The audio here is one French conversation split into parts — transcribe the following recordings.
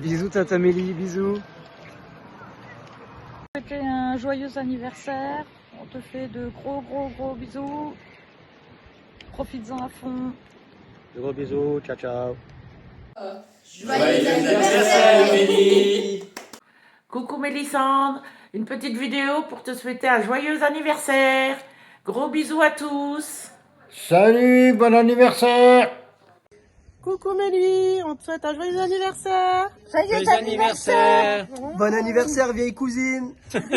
Bisous Tata Mélie, bisous. C'était un joyeux anniversaire. On te fait de gros bisous. Profites-en à fond. De gros bisous, ciao ciao. Joyeux anniversaire, Mélie! Coucou Mélissandre, une petite vidéo pour te souhaiter un joyeux anniversaire. Gros bisous à tous. Salut, bon anniversaire! Coucou Mélie, on te souhaite un joyeux anniversaire. Joyeux anniversaire. Bon anniversaire vieille cousine. Bisous.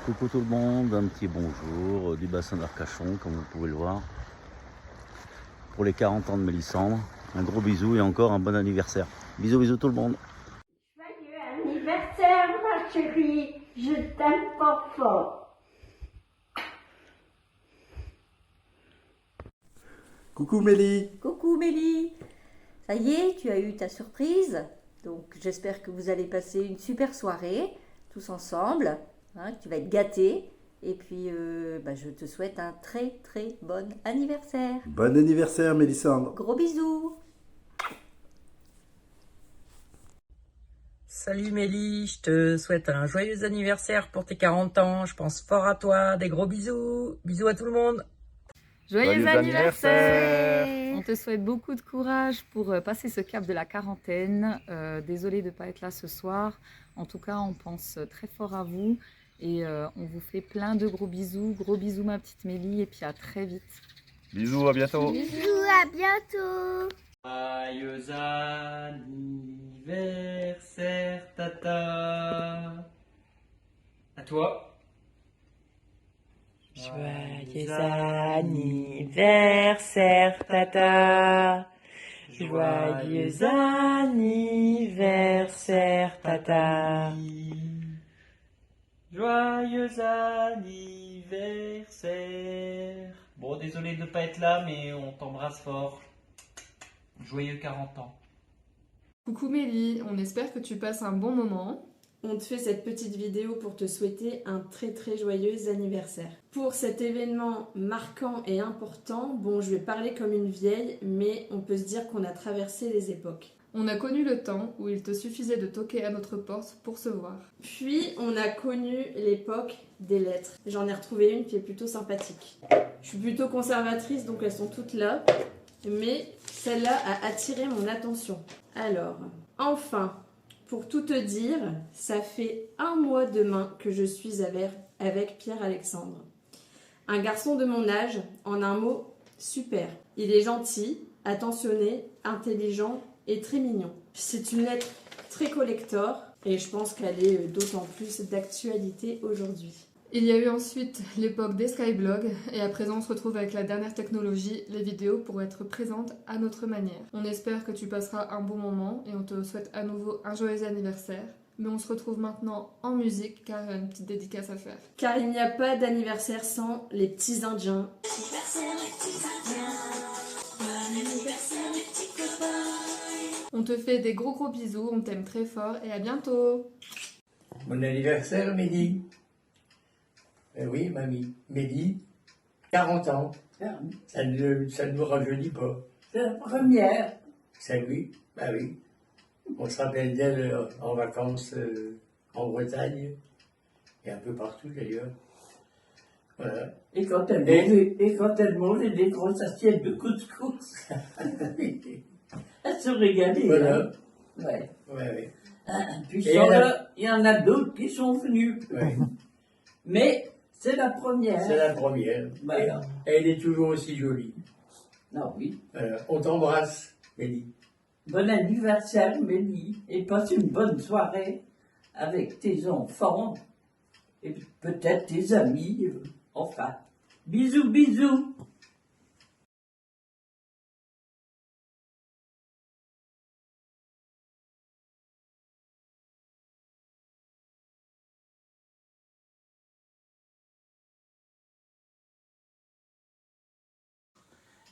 Coucou tout le monde, un petit bonjour du bassin d'Arcachon, comme vous pouvez le voir. Pour les 40 ans de Mélissandre, un gros bisou et encore un bon anniversaire. Bisous tout le monde. Joyeux anniversaire, ma chérie. Je t'aime fort fort. Coucou Mélie! Coucou Mélie! Ça y est, tu as eu ta surprise. Donc j'espère que vous allez passer une super soirée, tous ensemble, hein, que tu vas être gâtés. Et puis je te souhaite un très bon anniversaire. Bon anniversaire Mélissandre! Gros bisous! Salut Mélie, je te souhaite un joyeux anniversaire pour tes 40 ans. Je pense fort à toi, des gros bisous. Bisous à tout le monde. Joyeux anniversaire. On te souhaite beaucoup de courage pour passer ce cap de la quarantaine. Désolée de ne pas être là ce soir. En tout cas, on pense très fort à vous. Et on vous fait plein de gros bisous. Gros bisous ma petite Mélie et puis à très vite. Bisous, à bientôt. Bisous, à bientôt. Joyeux anniversaire, tata. À toi. Joyeux anniversaire, tata. Joyeux anniversaire, tata. Joyeux anniversaire. Bon, désolé de ne pas être là, mais on t'embrasse fort. Joyeux 40 ans. Coucou Mélie, on espère que tu passes un bon moment. On te fait cette petite vidéo pour te souhaiter un très joyeux anniversaire. Pour cet événement marquant et important, bon, je vais parler comme une vieille, mais on peut se dire qu'on a traversé les époques. On a connu le temps où il te suffisait de toquer à notre porte pour se voir. Puis on a connu l'époque des lettres. J'en ai retrouvé une qui est plutôt sympathique. Je suis plutôt conservatrice, donc elles sont toutes là, mais celle-là a attiré mon attention. Alors, enfin, pour tout te dire, ça fait 1 mois demain que je suis avec Pierre-Alexandre. Un garçon de mon âge, en un mot, super. Il est gentil, attentionné, intelligent et très mignon. C'est une lettre très collector et je pense qu'elle est d'autant plus d'actualité aujourd'hui. Il y a eu ensuite l'époque des skyblogs et à présent on se retrouve avec la dernière technologie, les vidéos pour être présentes à notre manière. On espère que tu passeras un bon moment et on te souhaite à nouveau un joyeux anniversaire. Mais on se retrouve maintenant en musique car il y a une petite dédicace à faire. Car il n'y a pas d'anniversaire sans les petits Indiens. On te fait des gros bisous, on t'aime très fort et à bientôt. Bon anniversaire Mélie! Oui, mamie. Mélie, 40 ans. Ça ne nous rajeunit pas. C'est la première. C'est oui, bah oui. On se rappelle d'elle en vacances en Bretagne et un peu partout d'ailleurs. Voilà. Et quand elle mangeait des grosses assiettes de couscous, elle se régalait. Voilà. Hein. Ouais. Ouais. Puis il y en a d'autres qui sont venus. Ouais. Mais c'est la première. C'est la première. Voilà. Et elle est toujours aussi jolie. Non, oui. Voilà. On t'embrasse, Mélie. Bon anniversaire, Mélie. Et passe une bonne soirée avec tes enfants et peut-être tes amis. Enfin, bisous.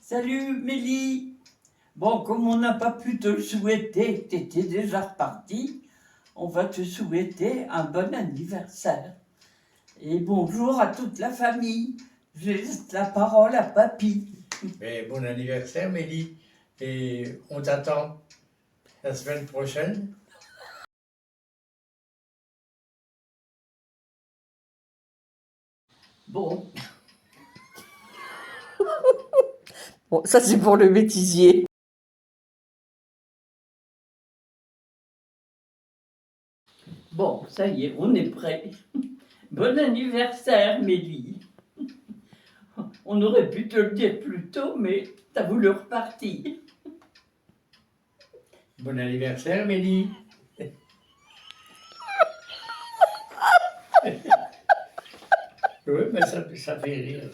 Salut Mélie. Bon, comme on n'a pas pu te le souhaiter, tu étais déjà reparti, on va te souhaiter un bon anniversaire. Et bonjour à toute la famille. Je laisse la parole à Papy. Mais bon anniversaire, Mélie. Et on t'attend la semaine prochaine. Bon, Bon, ça c'est pour le bêtisier. bon, ça y est, on est prêt. Bon anniversaire, Mélie. On aurait pu te le dire plus tôt, mais t'as voulu repartir. Bon anniversaire, Mélie. Oui, mais ça fait rire.